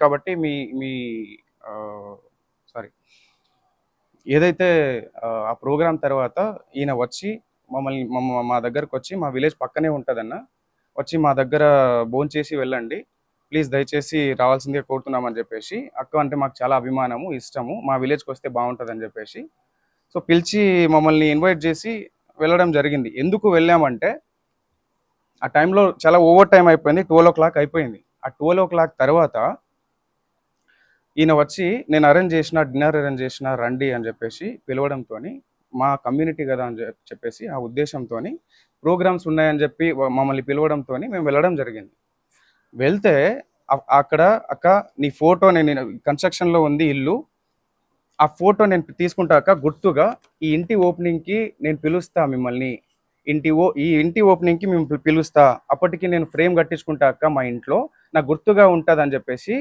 కాబట్టి మీ మీ ఆహ్, సారీ ఏదైతే ఆ ప్రోగ్రామ్ తర్వాత ఈయన వచ్చి మా దగ్గరకొచ్చి మా విలేజ్ పక్కనే ఉంటదన్న. వచ్చి మా దగ్గర భోంచేసి వెళ్ళండి. ప్లీజ్ దయచేసి రావాల్సిందిగా కోరుతున్నామని జెప్పేసి, అక్క అంటే మాకు చాలా అభిమానము, ఇష్టము. మా విలేజ్‌కొస్తే బావుంటదని జెప్పేసి, సో, పిలిచి మమ్మల్ని ఇన్వైట్ జేసి వెళ్ళడం జరిగింది. ఎందుకు వెళ్ళామంటే, ఆ టైంలో చాలా ఓవర్ టైమ్ అయిపోయింది. 12:00 అయిపోయింది. ఆ 12:00 తర్వాత ఈయన వచ్చి నేను అరేంజ్ చేసిన డిన్నర్ అరేంజ్ చేసిన రండి అని చెప్పేసి పిలవడంతోని మా కమ్యూనిటీ కదా అని చెప్పేసి ఆ ఉద్దేశంతోని ప్రోగ్రామ్స్ ఉన్నాయని చెప్పి మమ్మల్ని పిలవడంతోని మేము వెళ్ళడం జరిగింది. వెళ్తే అక్కడ అక్క నీ ఫోటో నేను కన్‌స్ట్రక్షన్‌లో ఉంది ఇల్లు. ఆ ఫోటో నేను తీసుకుంటా అక్క గుర్తుగా ఈ ఇంటి ఓపెనింగ్‌కి నేను పిలుస్తా మిమ్మల్ని. ఈ ఇంటి ఓపెనింగ్‌కి మేము పిలుస్తా. అప్పటికి నేను ఫ్రేమ్ కట్టించుకుంటా అక్క మా ఇంట్లో. నాకు గుర్తుగా ఉంటదని చెప్పేసి